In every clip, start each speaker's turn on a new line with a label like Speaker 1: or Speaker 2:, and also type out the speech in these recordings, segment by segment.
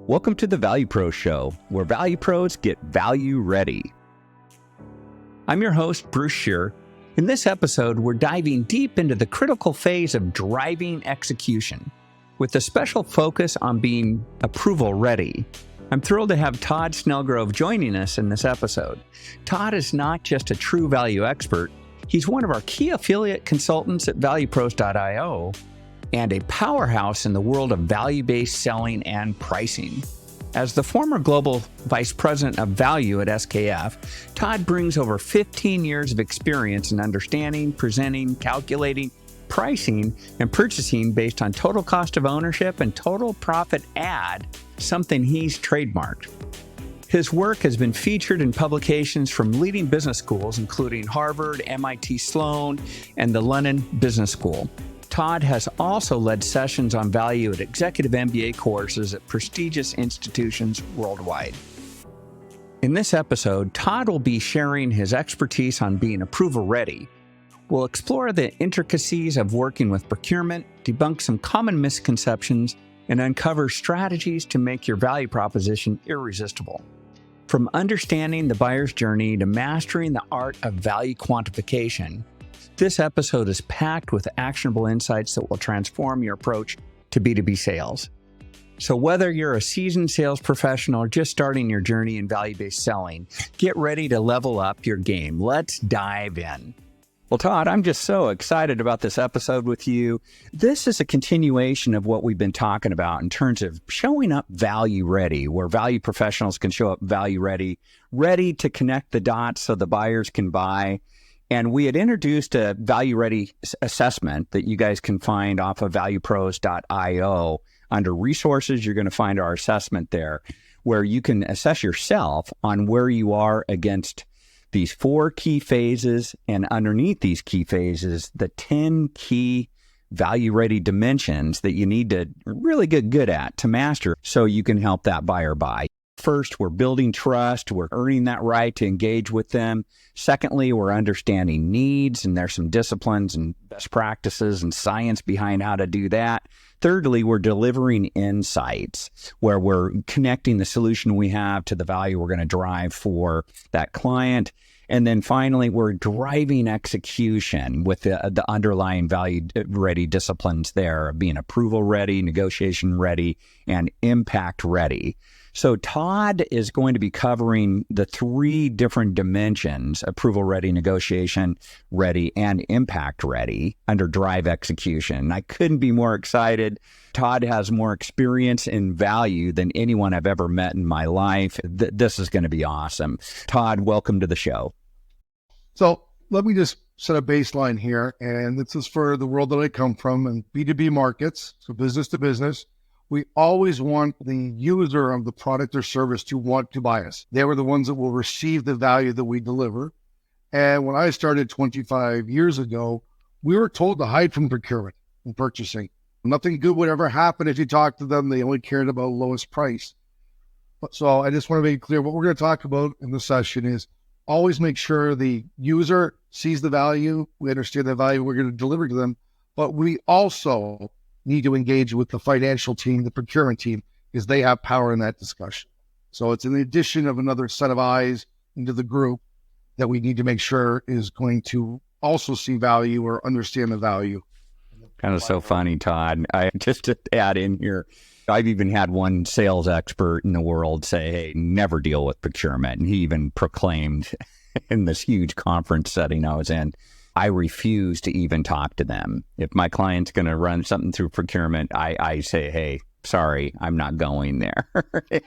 Speaker 1: Welcome to the ValuePros Show, where Value Pros get value ready. I'm your host, Bruce Scheer. In this episode, we're diving deep into the critical phase of driving execution, with a special focus on being approval ready. I'm thrilled to have Todd Snelgrove joining us in this episode. Todd is not just a true value expert, he's one of our key affiliate consultants at ValuePros.io and a powerhouse in the world of value-based selling and pricing. As the former Global Vice President of Value at SKF, Todd brings over 15 years of experience in understanding, presenting, calculating, pricing, and purchasing based on total cost of ownership and total profit add, something he's trademarked. His work has been featured in publications from leading business schools, including Harvard, MIT Sloan, and the London Business School. Todd has also led sessions on value at executive MBA courses at prestigious institutions worldwide. In this episode, Todd will be sharing his expertise on being approval ready. We'll explore the intricacies of working with procurement, debunk some common misconceptions, and uncover strategies to make your value proposition irresistible. From understanding the buyer's journey to mastering the art of value quantification, this episode is packed with actionable insights that will transform your approach to B2B sales. So whether you're a seasoned sales professional or just starting your journey in value-based selling, get ready to level up your game. Let's dive in. Well, Todd, I'm just so excited about this episode with you. This is a continuation of what we've been talking about in terms of showing up value ready, where value professionals can show up value ready, ready to connect the dots so the buyers can buy. And we had introduced a value ready assessment that you guys can find off of ValuePros.io. Under resources, you're going to find our assessment there, where you can assess yourself on where you are against these 4 key phases, and underneath these key phases, the 10 key value ready dimensions that you need to really get good at to master so you can help that buyer buy. First, we're building trust. We're earning that right to engage with them. Secondly, we're understanding needs, and there's some disciplines and best practices and science behind how to do that. Thirdly, we're delivering insights, where we're connecting the solution we have to the value we're going to drive for that client. And then finally, we're driving execution with the underlying value-ready disciplines there, being approval ready, negotiation ready, and impact ready. So Todd is going to be covering the 3 different dimensions: approval ready, negotiation ready, and impact ready under drive execution. I couldn't be more excited. Todd has more experience in value than anyone I've ever met in my life. This is going to be awesome. Todd, welcome to the show.
Speaker 2: So let me just set a baseline here. And this is for the world that I come from and B2B markets, so business to business. We always want the user of the product or service to want to buy us. They were the ones that will receive the value that we deliver. And when I started 25 years ago, we were told to hide from procurement and purchasing. Nothing good would ever happen if you talked to them. They only cared about lowest price. So I just want to make it clear what we're going to talk about in the session is always make sure the user sees the value. We understand the value we're going to deliver to them, but we also need to engage with the financial team, the procurement team, because they have power in that discussion. So it's an addition of another set of eyes into the group that we need to make sure is going to also see value or understand the value.
Speaker 1: Kind of so funny, Todd. Just to add in here, I've even had one sales expert in the world say, hey, never deal with procurement. And he even proclaimed in this huge conference setting I was in, I refuse to even talk to them. If my client's going to run something through procurement, I say, hey, sorry, I'm not going there.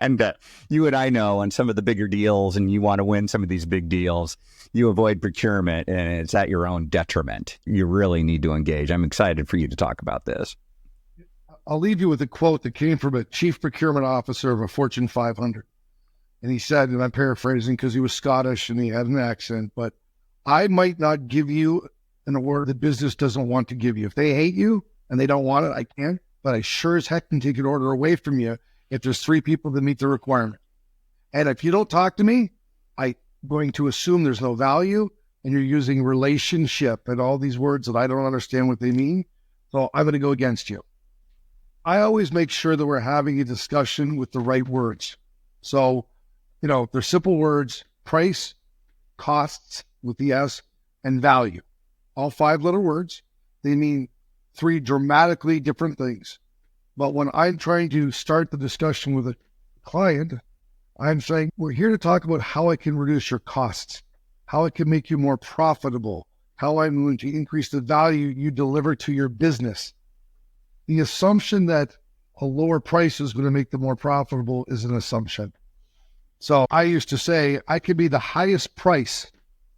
Speaker 1: And you and I know on some of the bigger deals, and you want to win some of these big deals, you avoid procurement, and it's at your own detriment. You really need to engage. I'm excited for you to talk about this.
Speaker 2: I'll leave you with a quote that came from a chief procurement officer of a Fortune 500. And he said, and I'm paraphrasing because he was Scottish and he had an accent, but I might not give you an award that business doesn't want to give you. If they hate you and they don't want it, I can, but I sure as heck can take an order away from you if there's 3 people that meet the requirement. And if you don't talk to me, I'm going to assume there's no value and you're using relationship and all these words that I don't understand what they mean. So I'm going to go against you. I always make sure that we're having a discussion with the right words. So, they're simple words: price, costs with the S, and value. All 5-letter words. They mean 3 dramatically different things. But when I'm trying to start the discussion with a client, I'm saying, we're here to talk about how I can reduce your costs, how I can make you more profitable, how I'm going to increase the value you deliver to your business. The assumption that a lower price is going to make them more profitable is an assumption. So I used to say, I could be the highest price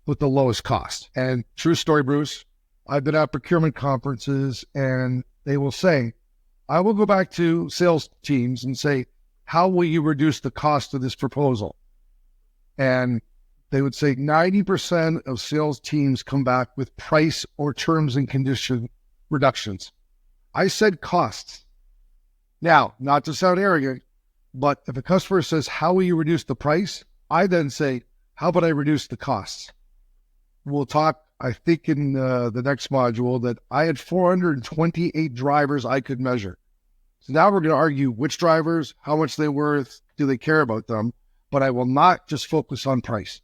Speaker 2: with the lowest cost. And true story, Bruce, I've been at procurement conferences and they will say, I will go back to sales teams and say, how will you reduce the cost of this proposal? And they would say 90% of sales teams come back with price or terms and condition reductions. I said costs. Now, not to sound arrogant, but if a customer says, how will you reduce the price? I then say, how about I reduce the costs? We'll talk, I think, in the next module that I had 428 drivers I could measure. So now we're going to argue which drivers, how much they're worth, do they care about them? But I will not just focus on price.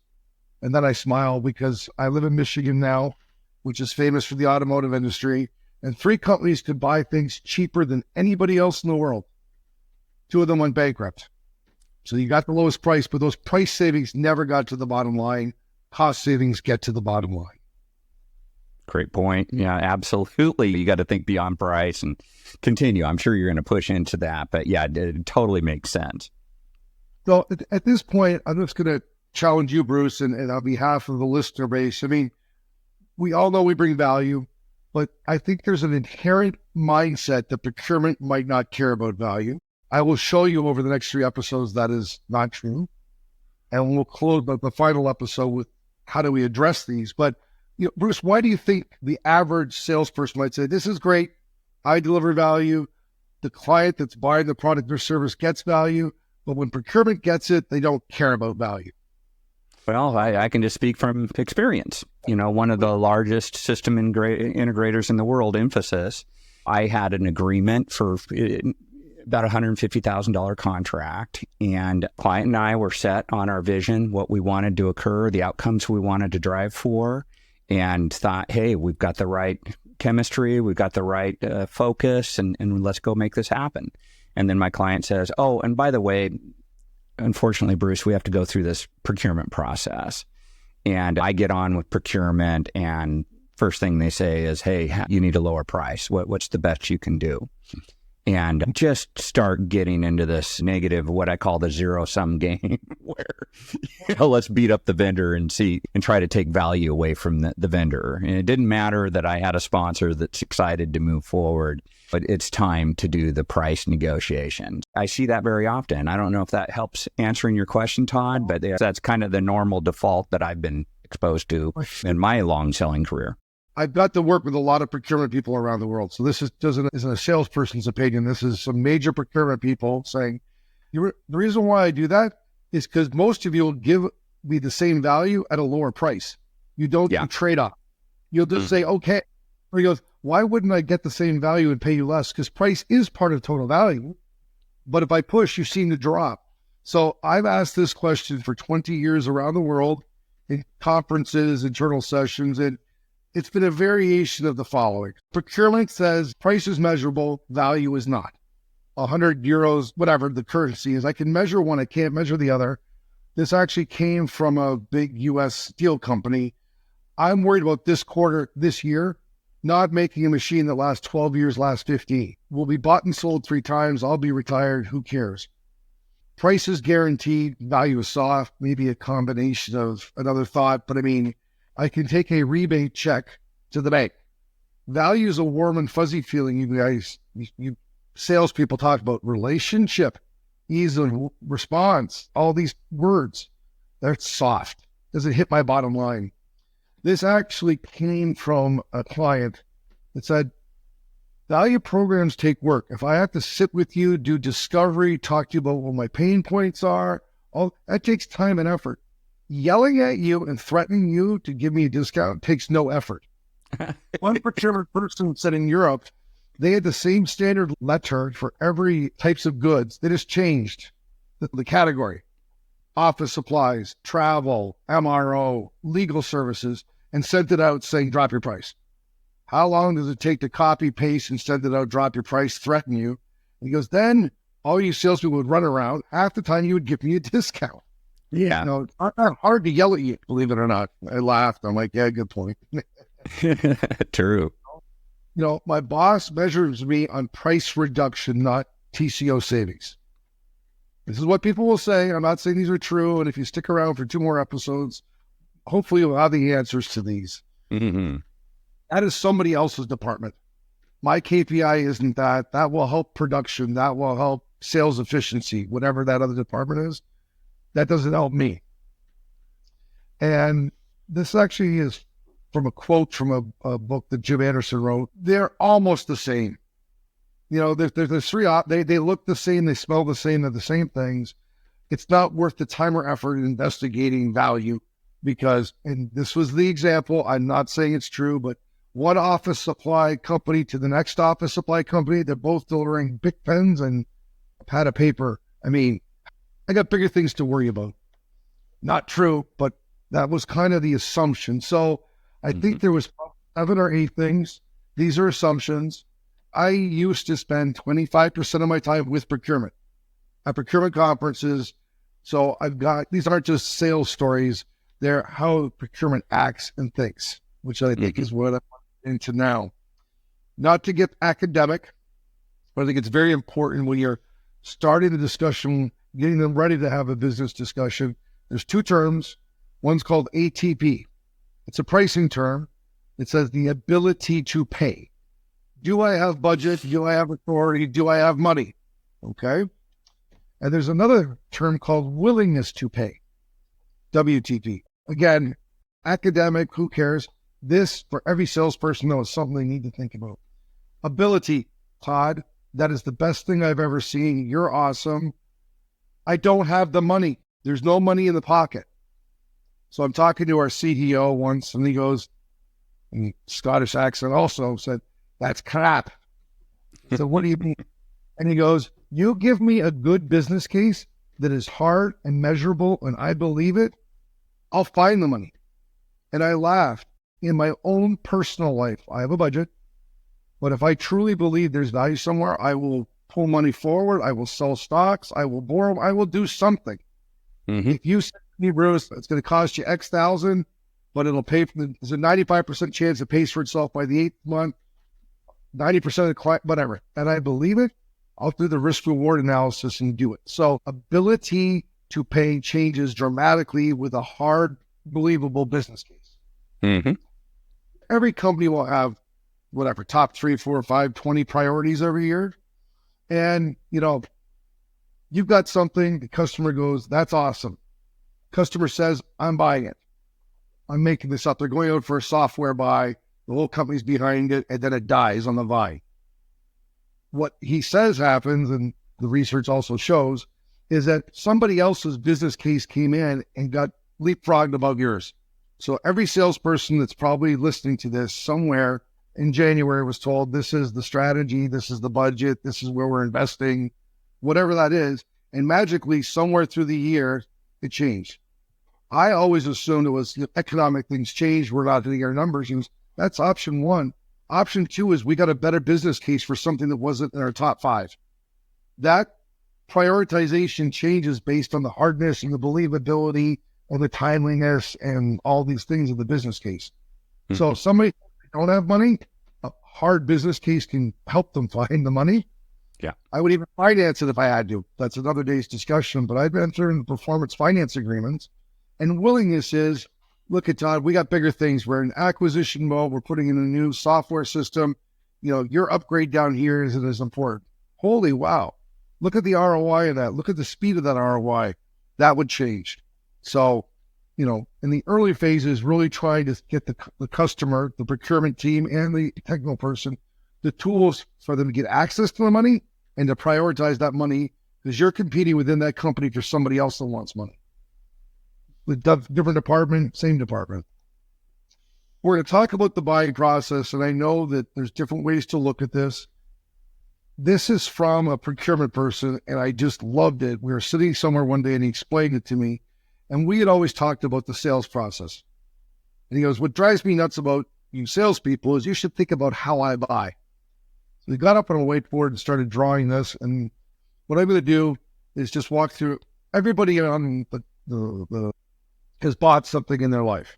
Speaker 2: And then I smile because I live in Michigan now, which is famous for the automotive industry. And 3 companies could buy things cheaper than anybody else in the world. 2 of them went bankrupt. So you got the lowest price, but those price savings never got to the bottom line. Cost savings get to the bottom line.
Speaker 1: Great point. Yeah, absolutely. You got to think beyond price and continue. I'm sure you're going to push into that, but yeah, it totally makes sense.
Speaker 2: So at this point, I'm just going to challenge you, Bruce, and on behalf of the listener base. I mean, we all know we bring value, but I think there's an inherent mindset that procurement might not care about value. I will show you over the next 3 episodes that is not true. And we'll close the final episode with how do we address these. But, Bruce, why do you think the average salesperson might say, this is great, I deliver value, the client that's buying the product or service gets value, but when procurement gets it, they don't care about value?
Speaker 1: Well, I can just speak from experience. One of the largest system integrators in the world, Infosys, I had an agreement for about $150,000 contract, and client and I were set on our vision, what we wanted to occur, the outcomes we wanted to drive for, and thought, hey, we've got the right chemistry, we've got the right focus, and let's go make this happen. And then my client says, oh, and by the way, unfortunately, Bruce, we have to go through this procurement process. And I get on with procurement, and first thing they say is, hey, you need a lower price. What's the best you can do? And just start getting into this negative, what I call the zero-sum game, where let's beat up the vendor and try to take value away from the vendor. And it didn't matter that I had a sponsor that's excited to move forward, but it's time to do the price negotiations. I see that very often. I don't know if that helps answering your question, Todd, but that's kind of the normal default that I've been exposed to in my long selling career.
Speaker 2: I've got to work with a lot of procurement people around the world. So this isn't a salesperson's opinion. This is some major procurement people saying, the reason why I do that is because most of you will give me the same value at a lower price. You don't do trade-off. You'll just say, okay. Or he goes, why wouldn't I get the same value and pay you less? Because price is part of total value. But if I push, you seem to drop. So I've asked this question for 20 years around the world in conferences, internal sessions, and it's been a variation of the following. Procurement says price is measurable, value is not. 100 euros, whatever the currency is. I can measure one, I can't measure the other. This actually came from a big US steel company. I'm worried about this quarter, this year, not making a machine that lasts 12 years, lasts 15. We'll be bought and sold 3 times. I'll be retired. Who cares? Price is guaranteed. Value is soft. Maybe a combination of another thought. But I mean, I can take a rebate check to the bank. Value is a warm and fuzzy feeling. You guys, you salespeople talk about relationship, ease of response, all these words. That's soft. Does it hit my bottom line? This actually came from a client that said, value programs take work. If I have to sit with you, do discovery, talk to you about what my pain points are, all that takes time and effort. Yelling at you and threatening you to give me a discount takes no effort. One procurement person said in Europe, They had the same standard letter for every types of goods. They just changed the category. Office supplies, travel, MRO, legal services, and sent it out saying, drop your price. How long does it take to copy, paste, and send it out, drop your price, threaten you? And he goes, then all you salespeople would run around. Half the time you would give me a discount.
Speaker 1: Yeah.
Speaker 2: You know, it's not hard to yell at you, believe it or not. I laughed. I'm like, yeah, good point.
Speaker 1: True.
Speaker 2: You know, my boss measures me on price reduction, not TCO savings. This is what people will say. I'm not saying these are true. And if you stick around for 2 more episodes, hopefully you'll have the answers to these.
Speaker 1: Mm-hmm.
Speaker 2: That is somebody else's department. My KPI isn't that. That will help production. That will help sales efficiency, whatever that other department is. That doesn't help me. And this actually is from a quote from a book that Jim Anderson wrote. They're almost the same. You know, there's 3 they look the same, they smell the same, they're the same things. It's not worth the time or effort in investigating value because, and this was the example, I'm not saying it's true, but one office supply company to the next office supply company, they're both delivering big pens and a pad of paper. I mean, I got bigger things to worry about. Not true, but that was kind of the assumption. So I think there was 7 or 8 things. These are assumptions. I used to spend 25% of my time with procurement at procurement conferences. So I've got, these aren't just sales stories. They're how procurement acts and thinks, which I think is what I'm into now. Not to get academic, but I think it's very important when you're starting the discussion, getting them ready to have a business discussion. There's 2 terms. One's called ATP. It's a pricing term. It says the ability to pay. Do I have budget? Do I have authority? Do I have money? Okay. And there's another term called willingness to pay. WTP. Again, academic, who cares? This, for every salesperson, though, is something they need to think about. Ability. Todd, that is the best thing I've ever seen. You're awesome. I don't have the money. There's no money in the pocket. So I'm talking to our CEO once, and he goes, in Scottish accent also, said, that's crap. So what do you mean? And he goes, you give me a good business case that is hard and measurable, and I believe it, I'll find the money. And I laughed. In my own personal life, I have a budget, but if I truly believe there's value somewhere, I will pull money forward, I will sell stocks, I will borrow, I will do something. If you say to me, Bruce, it's going to cost you X thousand, but it'll pay for there's a 95% chance it pays for itself by the 8th month, 90% of the client, whatever, and I believe it, I'll do the risk reward analysis and do it. So ability to pay changes dramatically with a hard, believable business case. Every company will have whatever, top 3, 4, 5, 20 priorities every year. And, you know, you've got something, the customer goes, that's awesome. Customer says, I'm buying it. I'm making this up. They're going out for a software buy. The whole company's behind it, and then it dies on the vine. What he says happens, and the research also shows, is that somebody else's business case came in and got leapfrogged above yours. So every salesperson that's probably listening to this somewhere in January was told, this is the strategy, this is the budget, this is where we're investing, whatever that is. And magically, somewhere through the year, it changed. I always assumed it was economic things changed. We're not hitting our numbers. That's option 1. Option 2 is we got a better business case for something that wasn't in our top 5. That prioritization changes based on the hardness and the believability and the timeliness and all these things of the business case. So if somebody don't have money, a hard business case can help them find the money.
Speaker 1: Yeah.
Speaker 2: I would even finance it if I had to. That's another day's discussion, but I've been through performance finance agreements. And willingness is, look at Todd, we got bigger things. We're in acquisition mode. We're putting in a new software system. You know, your upgrade down here isn't as important. Holy wow. Look at the ROI of that. Look at the speed of that ROI. That would change. So, you know, in the early phases, really trying to get the customer, the procurement team, and the technical person, the tools for them to get access to the money and to prioritize that money because you're competing within that company for somebody else that wants money. With different department, same department. We're going to talk about the buying process, and I know that there's different ways to look at this. This is from a procurement person, and I just loved it. We were sitting somewhere one day, and he explained it to me, and we had always talked about the sales process. And he goes, what drives me nuts about you salespeople is you should think about how I buy. So he got up on a whiteboard and started drawing this, and what I'm going to do is just walk through. Everybody on the has bought something in their life.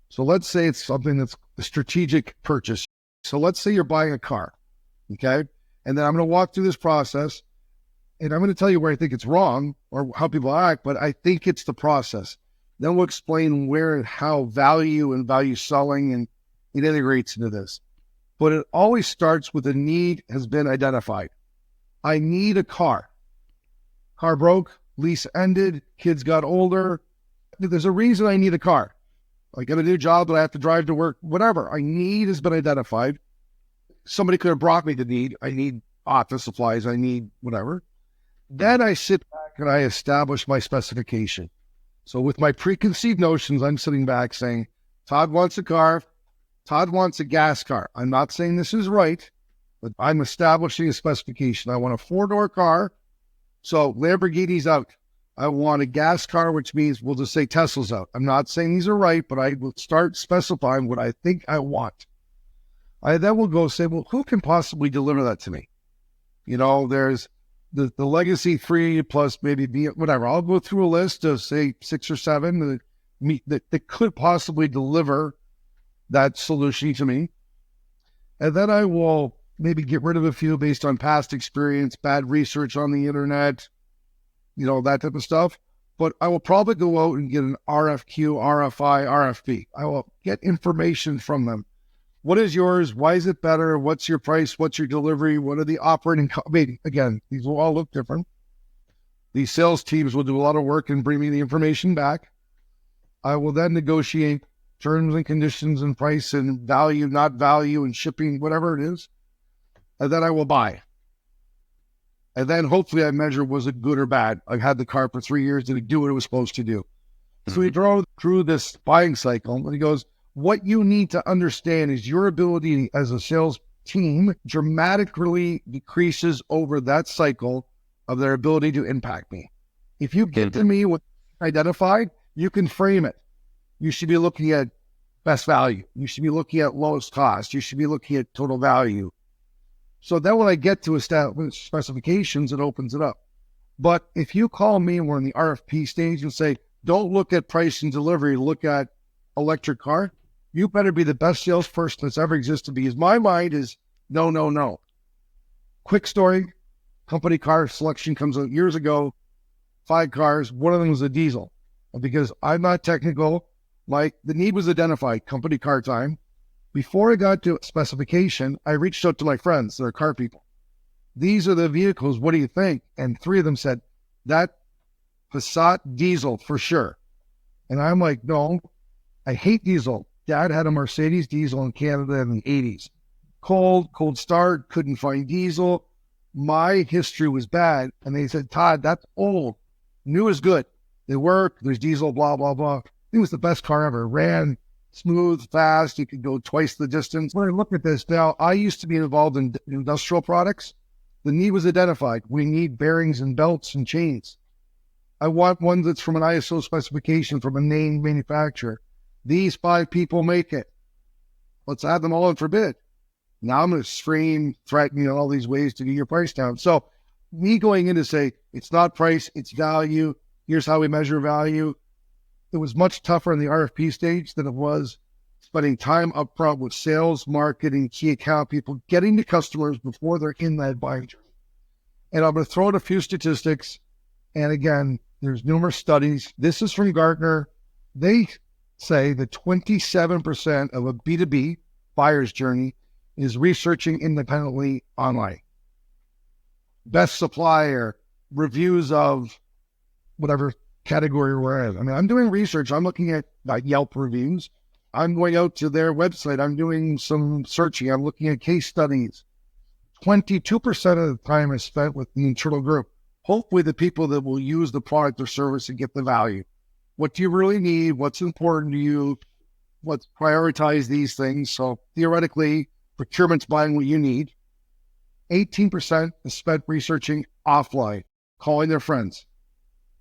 Speaker 2: So let's say it's something that's a strategic purchase. So let's say you're buying a car, okay? And then I'm going to walk through this process, and I'm going to tell you where I think it's wrong or how people act, but I think it's the process. Then we'll explain where and how value and value selling and it integrates into this. But it always starts with a need has been identified. I need a car. Car broke, lease ended, kids got older. There's a reason I need a car. I got a new job that I have to drive to work, whatever. I need has been identified. Somebody could have brought me the need. I need office supplies. I need whatever. Then I sit back and I establish my specification. So with my preconceived notions, I'm sitting back saying, Todd wants a car. Todd wants a gas car. I'm not saying this is right, but I'm establishing a specification. I want a 4-door car. So Lamborghini's out. I want a gas car, which means we'll just say Tesla's out. I'm not saying these are right, but I will start specifying what I think I want. I then will go say, well, who can possibly deliver that to me? You know, there's the Legacy 3 plus maybe whatever. I'll go through a list of, say, 6 or 7 that could possibly deliver that solution to me. And then I will maybe get rid of a few based on past experience, bad research on the internet, you know, that type of stuff. But I will probably go out and get an RFQ, RFI, RFP. I will get information from them. What is yours? Why is it better? What's your price? What's your delivery? What are the operating again, these will all look different. These sales teams will do a lot of work and bring me the information back. I will then negotiate terms and conditions and price and value, not value, and shipping, whatever it is. And then I will buy. And then hopefully I measure, was it good or bad? I've had the car for 3 years. Did it do what it was supposed to do? So we drove through this buying cycle, and he goes, what you need to understand is your ability as a sales team dramatically decreases over that cycle of their ability to impact me. If you get to me with identified, you can frame it. You should be looking at best value. You should be looking at lowest cost. You should be looking at total value. So then when I get to establish specifications, it opens it up. But if you call me and we're in the RFP stage and say, don't look at price and delivery, look at electric car, you better be the best salesperson that's ever existed, because my mind is no, no, no. Quick story, company car selection comes out years ago, 5 cars, one of them was a diesel. And because I'm not technical, the need was identified, company car time. Before I got to specification, I reached out to my friends, they're car people. These are the vehicles, what do you think? And 3 of them said, that Passat diesel for sure. And I'm like, no, I hate diesel. Dad had a Mercedes diesel in Canada in the 80s. Cold start, couldn't find diesel. My history was bad. And they said, Todd, that's old. New is good. They work, there's diesel, blah, blah, blah. It was the best car ever. Ran smooth, fast. You could go twice the distance. When I look at this now, I used to be involved in industrial products. The need was identified. We need bearings and belts and chains. I want one that's from an ISO specification from a named manufacturer. These 5 people make it. Let's add them all in for bid. Now I'm going to scream, threaten, all these ways to get your price down. So me going in to say, it's not price, it's value. Here's how we measure value. It was much tougher in the RFP stage than it was spending time up front with sales, marketing, key account people, getting to customers before they're in that buying journey. And I'm going to throw out a few statistics. And again, there's numerous studies. This is from Gartner. They say that 27% of a B2B buyer's journey is researching independently online. Best supplier, reviews of whatever category we're in. I mean, I'm doing research. I'm looking at Yelp reviews. I'm going out to their website. I'm doing some searching. I'm looking at case studies. 22% of the time is spent with the internal group. Hopefully the people that will use the product or service and get the value. What do you really need? What's important to you? Let's prioritize these things. So theoretically, procurement's buying what you need. 18% is spent researching offline, calling their friends.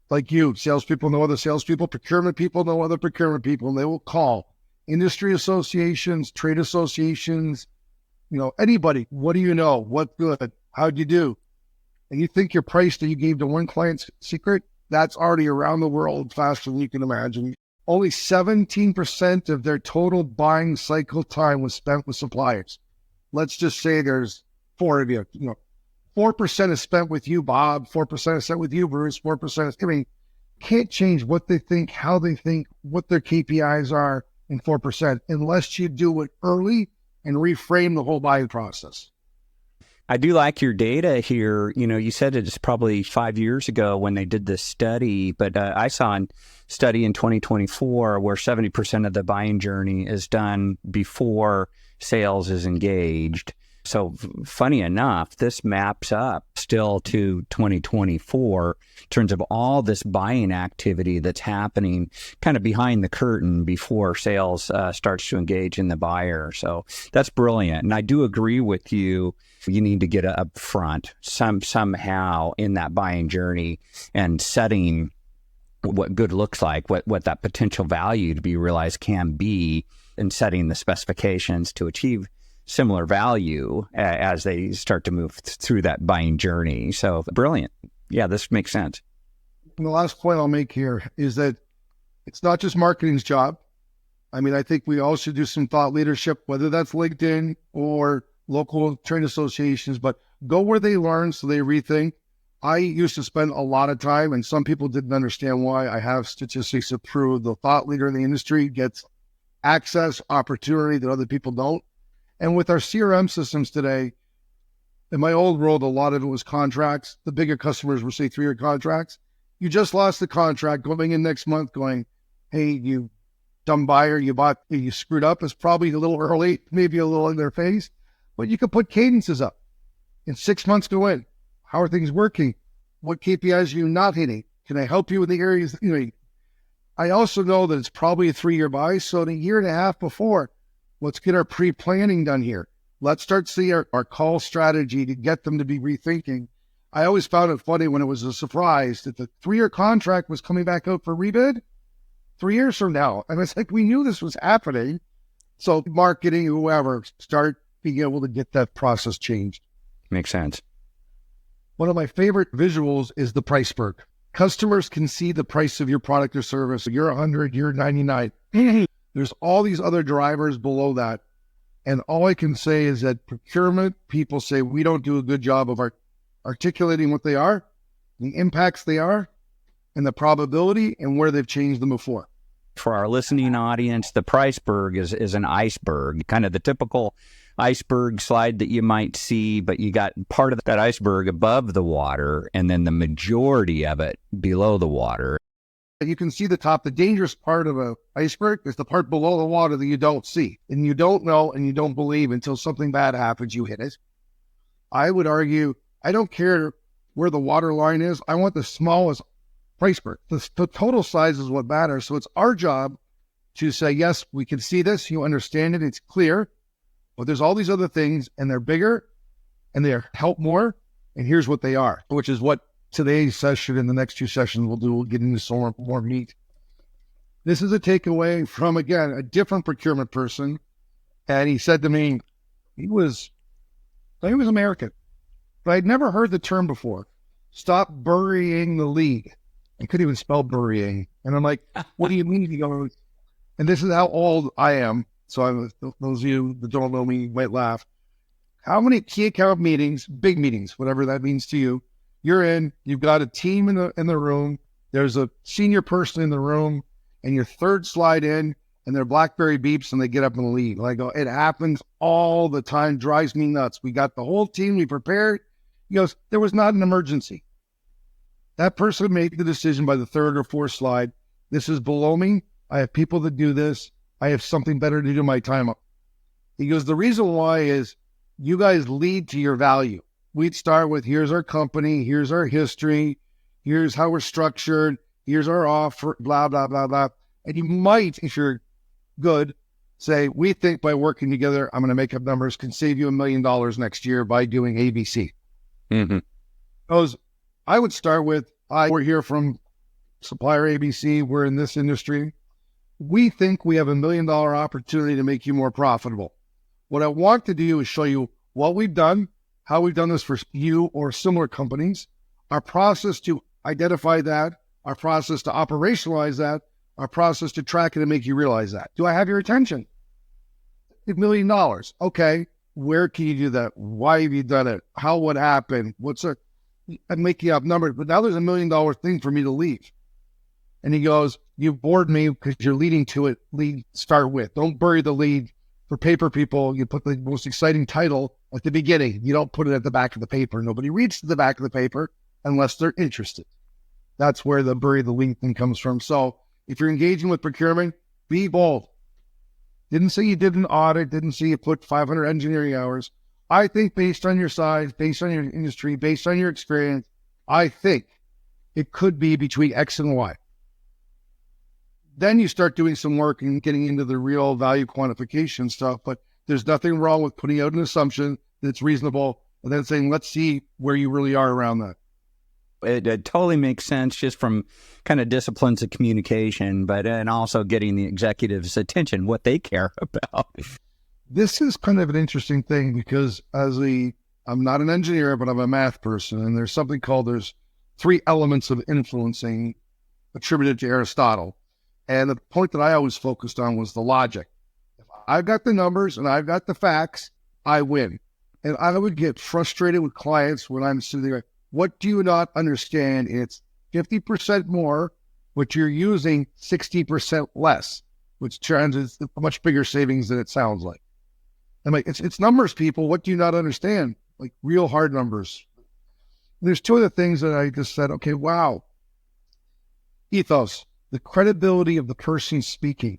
Speaker 2: Like you, salespeople know other salespeople, procurement people know other procurement people, and they will call industry associations, trade associations, anybody. What do you know? What good? How'd you do? And you think your price that you gave to one client's secret, that's already around the world faster than you can imagine. Only 17% of their total buying cycle time was spent with suppliers. Let's just say there's 4 of you. 4% is spent with you, Bob. 4% is spent with you, Bruce. 4% is, can't change what they think, how they think, what their KPIs are in 4% unless you do it early and reframe the whole buying process.
Speaker 1: I do like your data here. You said it's probably 5 years ago when they did this study, but I saw a study in 2024 where 70% of the buying journey is done before sales is engaged. So funny enough, this maps up still to 2024 in terms of all this buying activity that's happening kind of behind the curtain before sales starts to engage in the buyer. So that's brilliant. And I do agree with you. You need to get up front somehow in that buying journey and setting what good looks like, what that potential value to be realized can be, and setting the specifications to achieve similar value as they start to move through that buying journey. So brilliant. Yeah, this makes sense.
Speaker 2: And the last point I'll make here is that it's not just marketing's job. I think we all should do some thought leadership, whether that's LinkedIn or local trade associations, but go where they learn so they rethink. I used to spend a lot of time, and some people didn't understand why. I have statistics to prove the thought leader in the industry gets access, opportunity that other people don't. And with our CRM systems today, in my old world, a lot of it was contracts. The bigger customers were, say, 3-year contracts. You just lost the contract going in next month going, hey, you dumb buyer, you screwed up. It's probably a little early, maybe a little in their face, but you could put cadences up. In 6 months go in. How are things working? What KPIs are you not hitting? Can I help you in the areas? I also know that it's probably a 3-year buy. So in a year and a half before, let's get our pre-planning done here. Let's start seeing our call strategy to get them to be rethinking. I always found it funny when it was a surprise that the 3-year contract was coming back out for rebid 3 years from now. And it's like, we knew this was happening. So marketing, whoever, start being able to get that process changed.
Speaker 1: Makes sense.
Speaker 2: One of my favorite visuals is the price berg. Customers can see the price of your product or service. You're 100, you're 99. There's all these other drivers below that. And all I can say is that procurement people say we don't do a good job of articulating what they are, the impacts they are, and the probability and where they've changed them before.
Speaker 1: For our listening audience, the price berg is an iceberg, kind of the typical iceberg slide that you might see, but you got part of that iceberg above the water and then the majority of it below the water.
Speaker 2: You can see the top. The dangerous part of an iceberg is the part below the water that you don't see. And you don't know and you don't believe until something bad happens, you hit it. I would argue, I don't care where the water line is. I want the smallest iceberg. The total size is what matters. So it's our job to say, yes, we can see this. You understand it. It's clear. But there's all these other things, and they're bigger, and they help more. And here's what they are, which is what today's session and the next 2 sessions we'll do. We'll get into some more meat. This is a takeaway from, again, a different procurement person. And he said to me, he was American, but I'd never heard the term before. Stop burying the lead. I couldn't even spell burying. And I'm like, what do you mean? He goes, and this is how old I am. So those of you that don't know me might laugh. How many key account meetings, big meetings, whatever that means to you, you're in, you've got a team in the room, there's a senior person in the room, and your third slide in, and their BlackBerry beeps, and they get up and leave. I go, it happens all the time, drives me nuts. We got the whole team, we prepared. He goes, there was not an emergency. That person made the decision by the third or fourth slide. This is below me. I have people that do this. I have something better to do my time up. He goes, the reason why is you guys lead to your value. We'd start with, here's our company, here's our history, here's how we're structured, here's our offer, blah, blah, blah, blah. And you might, if you're good, say, we think by working together, I'm going to make up numbers, can save you $1 million next year by doing ABC.
Speaker 1: Mm-hmm.
Speaker 2: Because I would start with, we're here from supplier ABC, we're in this industry. We think we have $1 million opportunity to make you more profitable. What I want to do is show you what we've done, how we've done this for you or similar companies, our process to identify that, our process to operationalize that, our process to track it and make you realize that. Do I have your attention? $1 million. Okay. Where can you do that? Why have you done it? How would happen? I'm making up numbers, but now there's $1 million thing for me to leave. And he goes, you bored me because you're leading to it. Lead, start with. Don't bury the lead. For paper people, you put the most exciting title at the beginning. You don't put it at the back of the paper. Nobody reads to the back of the paper unless they're interested. That's where the bury the lead thing comes from. So if you're engaging with procurement, be bold. Didn't say you did an audit. Didn't say you put 500 engineering hours. I think based on your size, based on your industry, based on your experience, I think it could be between X and Y. Then you start doing some work and getting into the real value quantification stuff, but there's nothing wrong with putting out an assumption that's reasonable and then saying, let's see where you really are around that.
Speaker 1: It totally makes sense just from kind of disciplines of communication, and also getting the executives' attention, what they care about.
Speaker 2: This is kind of an interesting thing because I'm not an engineer, but I'm a math person. And there's something called, there's 3 elements of influencing attributed to Aristotle. And the point that I always focused on was the logic. If I've got the numbers and I've got the facts, I win. And I would get frustrated with clients when I'm sitting there, what do you not understand? It's 50% more, but you're using 60% less, which turns a much bigger savings than it sounds like. I'm like, it's numbers, people. What do you not understand? Like real hard numbers. There's 2 other things that I just said, okay, wow. Ethos, the credibility of the person speaking.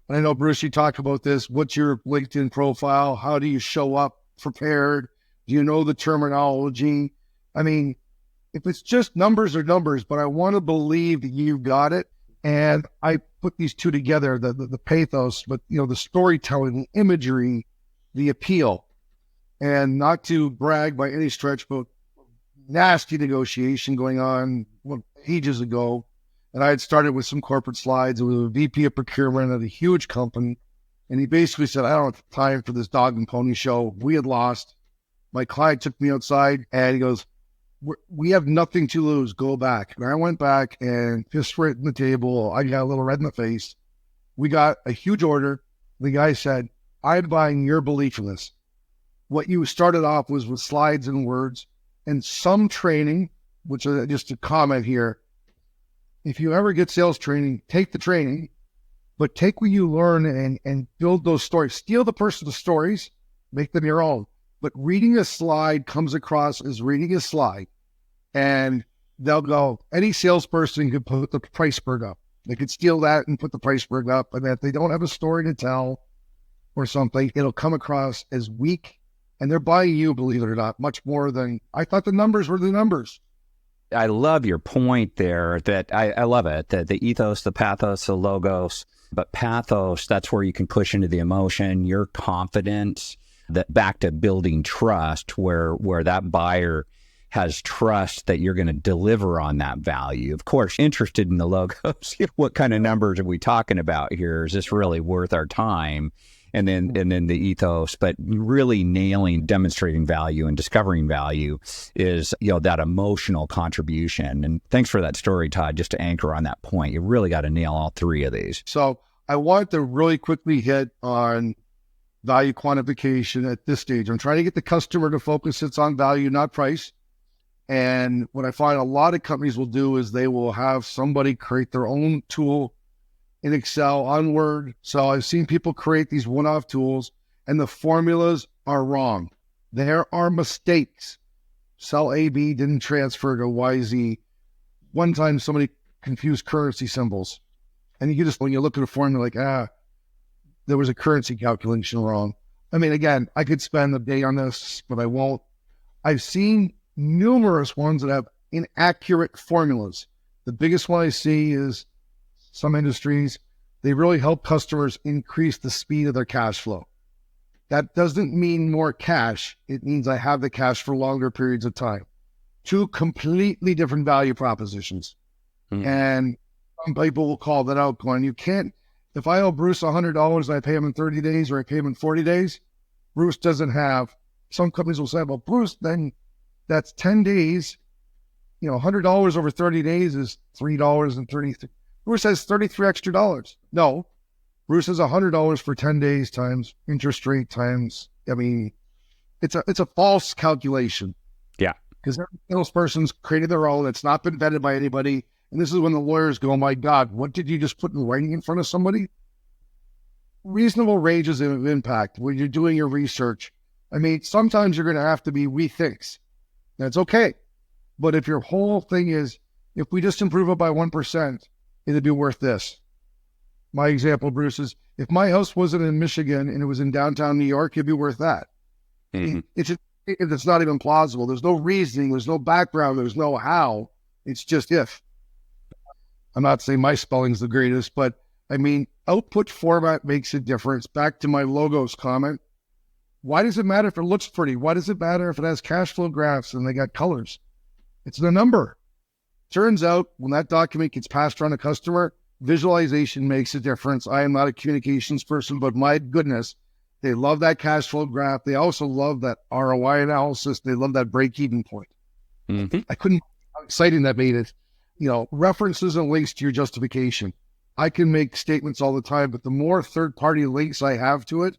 Speaker 2: And I know, Bruce, you talk about this. What's your LinkedIn profile? How do you show up prepared? Do you know the terminology? I mean, if it's just numbers are numbers, but I want to believe that you got it. And I put these 2 together, the pathos, but the storytelling, the imagery, the appeal, and not to brag by any stretch, but nasty negotiation going on ages ago. And I had started with some corporate slides. It was a VP of procurement at a huge company. And he basically said, I don't have time for this dog and pony show. We had lost. My client took me outside and he goes, we have nothing to lose. Go back. And I went back and fist right in the table. I got a little red in the face. We got a huge order. The guy said, I'm buying your belief in this. What you started off was with slides and words and some training, which is just a comment here. If you ever get sales training, take the training, but take what you learn and build those stories. Steal the person's stories, make them your own. But reading a slide comes across as reading a slide. And they'll go, any salesperson could put the price berg up. They could steal that and put the price berg up. And if they don't have a story to tell or something, it'll come across as weak. And they're buying you, believe it or not, much more than I thought the numbers were the numbers.
Speaker 1: I love your point there that I love it, that the ethos, the pathos, the logos, but pathos, that's where you can push into the emotion, your confidence, that back to building trust where that buyer has trust that you're going to deliver on that value. Of course, interested in the logos, what kind of numbers are we talking about here? Is this really worth our time? And then the ethos, but really nailing, demonstrating value and discovering value is, that emotional contribution. And thanks for that story, Todd, just to anchor on that point. You really got to nail all 3 of these.
Speaker 2: So I want to really quickly hit on value quantification at this stage. I'm trying to get the customer to focus. It's on value, not price. And what I find a lot of companies will do is they will have somebody create their own tool in Excel, on Word. So I've seen people create these one-off tools and the formulas are wrong. There are mistakes. Cell AB didn't transfer to YZ. One time somebody confused currency symbols. And you just, when you look at a formula, like, there was a currency calculation wrong. I mean, again, I could spend a day on this, but I won't. I've seen numerous ones that have inaccurate formulas. The biggest one I see is some industries, They really help customers increase the speed of their cash flow. That doesn't mean more cash. It means I have the cash for longer periods of time. Two completely different value propositions. And some people will call that out going, you can't, if I owe Bruce $100 and I pay him in 30 days or I pay him in 40 days, Bruce doesn't have, some companies will say, well, Bruce, then that's 10 days, $100 over 30 days is $3.33. Bruce has $33 extra. No, Bruce has $100 for 10 days times interest rate times. It's a false calculation.
Speaker 1: Yeah.
Speaker 2: Because every salesperson's created their own. It's not been vetted by anybody. And this is when the lawyers go, oh my God, what did you just put in writing in front of somebody? Reasonable ranges of impact when you're doing your research. Sometimes you're going to have to be rethinks. That's okay. But if your whole thing is, if we just improve it by 1%, it'd be worth this. My example, Bruce, is if my house wasn't in Michigan and it was in downtown New York, it'd be worth that. Mm-hmm. It's not even plausible. There's no reasoning. There's no background. There's no how. It's just if. I'm not saying my spelling's the greatest, but output format makes a difference. Back to my logos comment. Why does it matter if it looks pretty? Why does it matter if it has cash flow graphs and they got colors? It's the number. Turns out when that document gets passed around a customer, visualization makes a difference. I am not a communications person, but my goodness, they love that cash flow graph. They also love that ROI analysis. They love that break-even point. Mm-hmm. How exciting that made it. References and links to your justification. I can make statements all the time, but the more third-party links I have to it,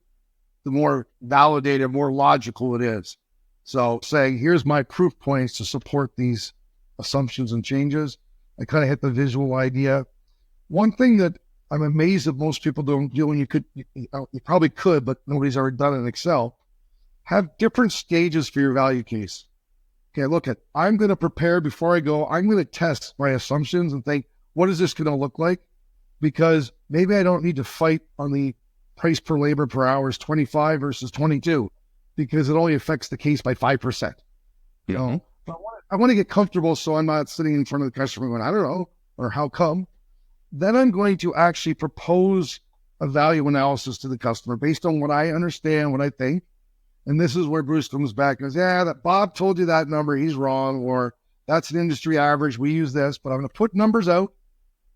Speaker 2: the more validated, more logical it is. So saying, here's my proof points to support these assumptions and changes. I kind of hit the visual idea. One thing that I'm amazed that most people don't do, and you probably could, but nobody's ever done it in Excel, have different stages for your value case. Okay, look I'm going to prepare before I go. I'm going to test my assumptions and think, what is this going to look like? Because maybe I don't need to fight on the price per labor per hour is 25 versus 22 because it only affects the case by 5%. But I want to get comfortable so I'm not sitting in front of the customer going, I don't know, or how come? Then I'm going to actually propose a value analysis to the customer based on what I understand, what I think. And this is where Bruce comes back and goes, that Bob told you that number, he's wrong, or that's an industry average, we use this, but I'm going to put numbers out.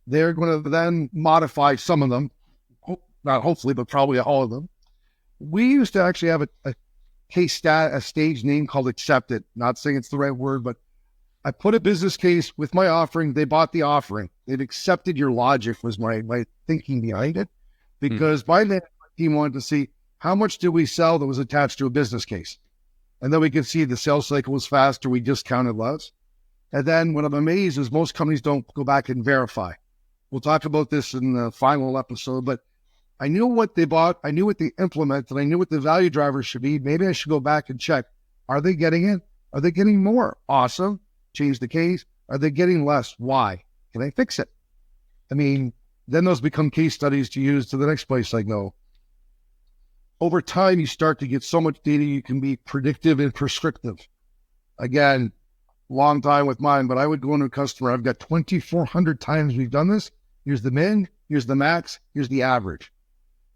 Speaker 2: They're going to then modify some of them, not hopefully, but probably all of them. We used to actually have a stage name called accepted. Not saying it's the right word, but I put a business case with my offering. They bought the offering. They'd accepted your logic was my thinking behind it, because my management team wanted to see how much did we sell that was attached to a business case. And then we could see the sales cycle was faster. We discounted less. And then what I'm amazed is most companies don't go back and verify. We'll talk about this in the final episode, but I knew what they bought. I knew what they implemented. I knew what the value drivers should be. Maybe I should go back and check. Are they getting it? Are they getting more? Awesome. Change the case. Are they getting less? Why? Can I fix it? Then those become case studies to use to the next place I go. Over time, you start to get so much data, you can be predictive and prescriptive. Again, long time with mine, but I would go into a customer. I've got 2,400 times we've done this. Here's the min, here's the max, here's the average.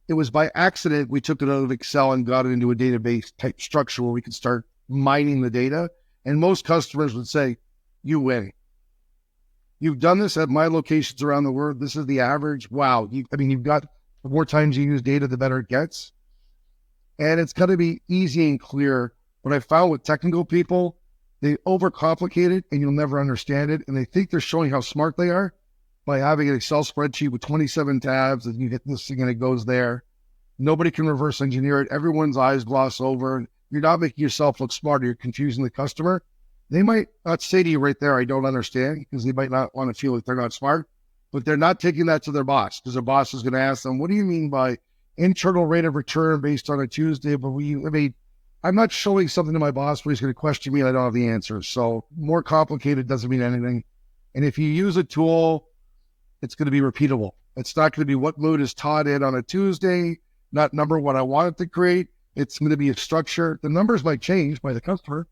Speaker 2: It was by accident we took it out of Excel and got it into a database type structure where we could start mining the data. And most customers would say, you win. You've done this at my locations around the world. This is the average. Wow. You've got, the more times you use data, the better it gets. And it's got to be easy and clear. What I found with technical people, they overcomplicate it and you'll never understand it. And they think they're showing how smart they are by having an Excel spreadsheet with 27 tabs and you hit this thing and it goes there. Nobody can reverse engineer it. Everyone's eyes gloss over. You're not making yourself look smarter. You're confusing the customer. They might not say to you right there, I don't understand, because they might not want to feel like they're not smart, but they're not taking that to their boss, because their boss is going to ask them, what do you mean by internal rate of return based on a Tuesday? But I'm not showing something to my boss where he's going to question me and I don't have the answers. So more complicated doesn't mean anything. And if you use a tool, it's going to be repeatable. It's not going to be what mood is Todd in on a Tuesday, not number what I want it to create. It's going to be a structure. The numbers might change by the customer,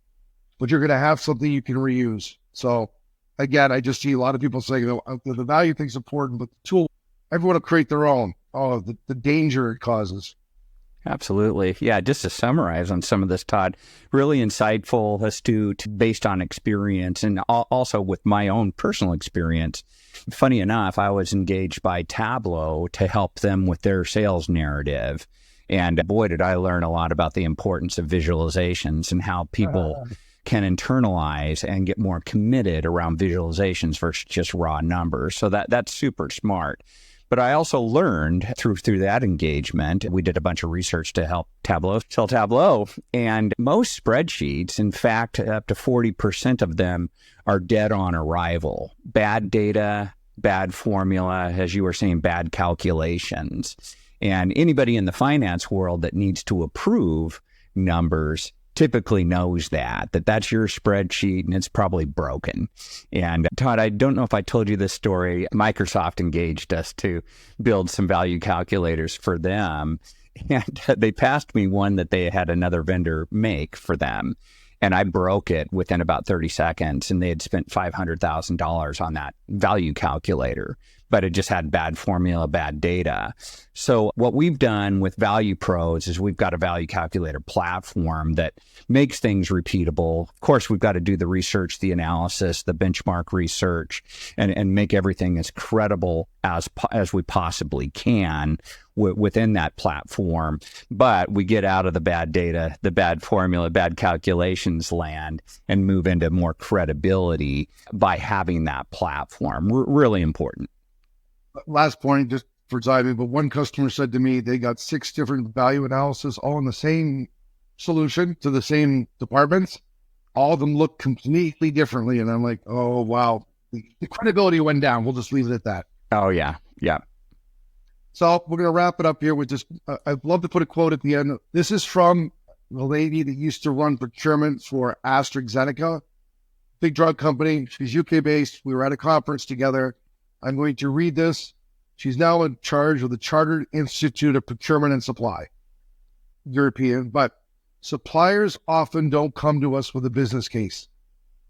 Speaker 2: but you're going to have something you can reuse. So again, I just see a lot of people saying, the value thing's important, but the tool everyone will create their own. Oh, the danger it causes.
Speaker 1: Absolutely. Yeah, just to summarize on some of this, Todd, really insightful, astute, based on experience, and also with my own personal experience. Funny enough, I was engaged by Tableau to help them with their sales narrative. And boy, did I learn a lot about the importance of visualizations and how people can internalize and get more committed around visualizations versus just raw numbers. So that's super smart. But I also learned through that engagement, we did a bunch of research to help Tableau sell Tableau. And most spreadsheets, in fact, up to 40% of them are dead on arrival. Bad data, bad formula, as you were saying, bad calculations. And anybody in the finance world that needs to approve numbers typically knows that's your spreadsheet and it's probably broken. And Todd, I don't know if I told you this story. Microsoft engaged us to build some value calculators for them. And they passed me one that they had another vendor make for them. And I broke it within about 30 seconds. And they had spent $500,000 on that value calculator, but it just had bad formula, bad data. So what we've done with ValuePros is we've got a value calculator platform that makes things repeatable. Of course, we've got to do the research, the analysis, the benchmark research, and make everything as credible as we possibly can within that platform. But we get out of the bad data, the bad formula, bad calculations land, and move into more credibility by having that platform. Really important.
Speaker 2: Last point, just for diving, but one customer said to me they got 6 different value analysis all in the same solution to the same departments. All of them look completely differently. And I'm like, oh, wow. The credibility went down. We'll just leave it at that.
Speaker 1: Oh, yeah. Yeah.
Speaker 2: So we're going to wrap it up here with just, I'd love to put a quote at the end. This is from the lady that used to run procurement for AstraZeneca, big drug company. She's UK based. We were at a conference together. I'm going to read this. She's now in charge of the Chartered Institute of Procurement and Supply, European, but suppliers often don't come to us with a business case,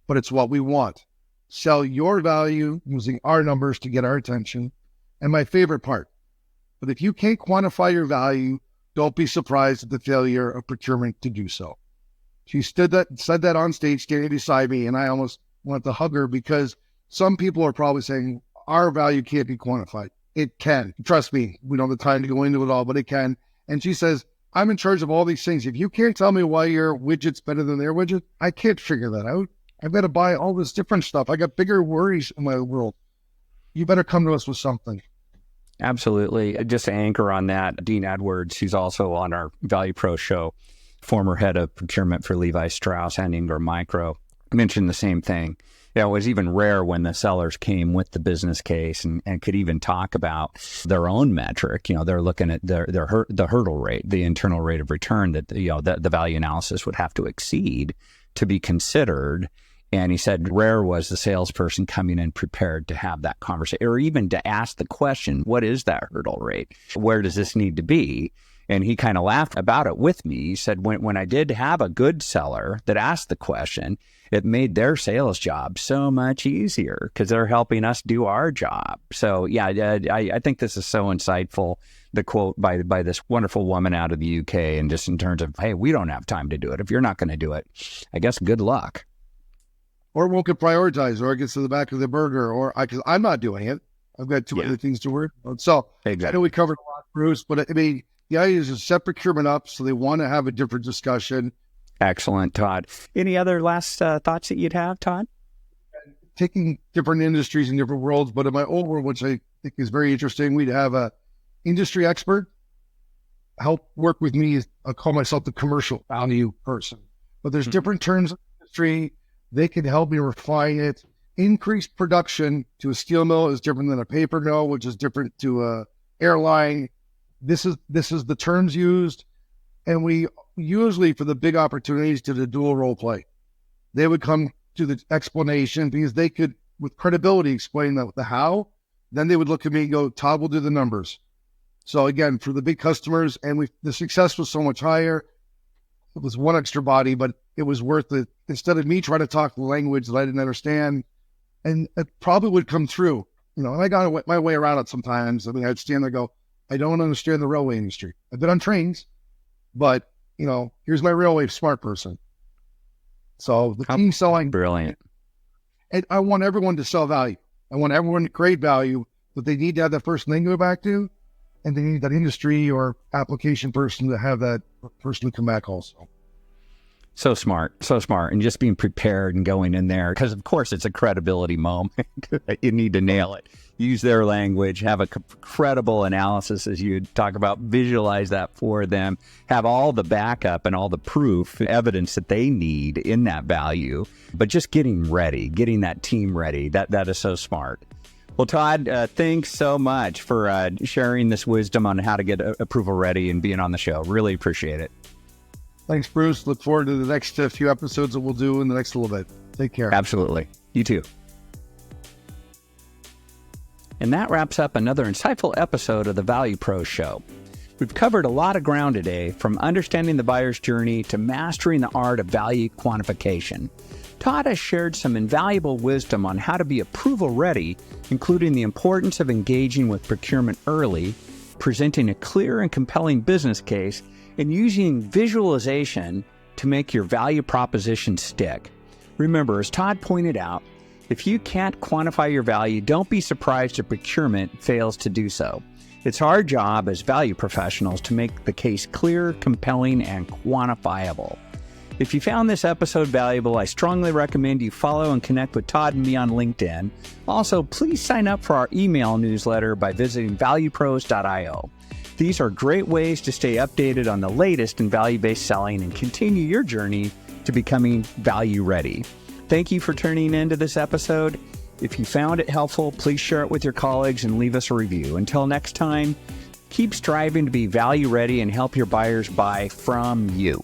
Speaker 2: but it's what we want. Sell your value using our numbers to get our attention. And my favorite part, but if you can't quantify your value, don't be surprised at the failure of procurement to do so. She said that on stage, standing beside me, and I almost wanted to hug her because some people are probably saying, our value can't be quantified. It can. Trust me, we don't have the time to go into it all, but it can. And she says, I'm in charge of all these things. If you can't tell me why your widget's better than their widget, I can't figure that out. I've got to buy all this different stuff. I got bigger worries in my world. You better come to us with something.
Speaker 1: Absolutely. Just to anchor on that, Dean Edwards, who's also on our ValuePros show, former head of procurement for Levi Strauss and Ingram Micro, mentioned the same thing. Yeah, it was even rare when the sellers came with the business case and could even talk about their own metric. They're looking at the hurdle rate, the internal rate of return that the value analysis would have to exceed to be considered. And he said rare was the salesperson coming in prepared to have that conversation or even to ask the question, what is that hurdle rate? Where does this need to be? And he kind of laughed about it with me. He said, when I did have a good seller that asked the question, it made their sales job so much easier because they're helping us do our job. So yeah, I think this is so insightful. The quote by this wonderful woman out of the UK, and just in terms of, hey, we don't have time to do it. If you're not going to do it, I guess good luck.
Speaker 2: Or it won't get prioritized, or it gets to the back of the burger, or because I'm not doing it. I've got too many things to work on. So exactly. I know we covered a lot, Bruce, but I mean, the idea is to set procurement up so they want to have a different discussion.
Speaker 1: Excellent, Todd. Any other last thoughts that you'd have, Todd?
Speaker 2: Taking different industries and different worlds, but in my old world, which I think is very interesting, we'd have a industry expert help work with me. I call myself the commercial value person, but there's different terms of industry. They can help me refine it. Increased production to a steel mill is different than a paper mill, which is different to a airline. This is the terms used. And we usually, for the big opportunities, did a dual role play. They would come to the explanation because they could, with credibility, explain the how. Then they would look at me and go, Todd will do the numbers. So again, for the big customers, and the success was so much higher. It was one extra body, but it was worth it. Instead of me trying to talk the language that I didn't understand, and it probably would come through. And I got my way around it sometimes. I mean, I'd stand there and go, I don't understand the railway industry. I've been on trains, but, here's my railway smart person. So the team selling.
Speaker 1: Brilliant.
Speaker 2: And I want everyone to sell value. I want everyone to create value, but they need to have that person they can go back to. And they need that industry or application person to have that person to come back also.
Speaker 1: So smart. And just being prepared and going in there, because of course it's a credibility moment. You need to nail it. Use their language, have a credible analysis as you talk about, visualize that for them, have all the backup and all the proof, evidence that they need in that value, but just getting ready, getting that team ready. That is so smart. Well, Todd, thanks so much for sharing this wisdom on how to get approval ready and being on the show. Really appreciate it.
Speaker 2: Thanks, Bruce. Look forward to the next few episodes that we'll do in the next little bit. Take care.
Speaker 1: Absolutely. You too. And that wraps up another insightful episode of the ValuePros Show. We've covered a lot of ground today, from understanding the buyer's journey to mastering the art of value quantification. Todd has shared some invaluable wisdom on how to be approval ready, including the importance of engaging with procurement early, presenting a clear and compelling business case, and using visualization to make your value proposition stick. Remember, as Todd pointed out, if you can't quantify your value, don't be surprised if procurement fails to do so. It's our job as value professionals to make the case clear, compelling, and quantifiable. If you found this episode valuable, I strongly recommend you follow and connect with Todd and me on LinkedIn. Also, please sign up for our email newsletter by visiting valuepros.io. These are great ways to stay updated on the latest in value-based selling and continue your journey to becoming value ready. Thank you for tuning in to this episode. If you found it helpful, please share it with your colleagues and leave us a review. Until next time, keep striving to be value ready and help your buyers buy from you.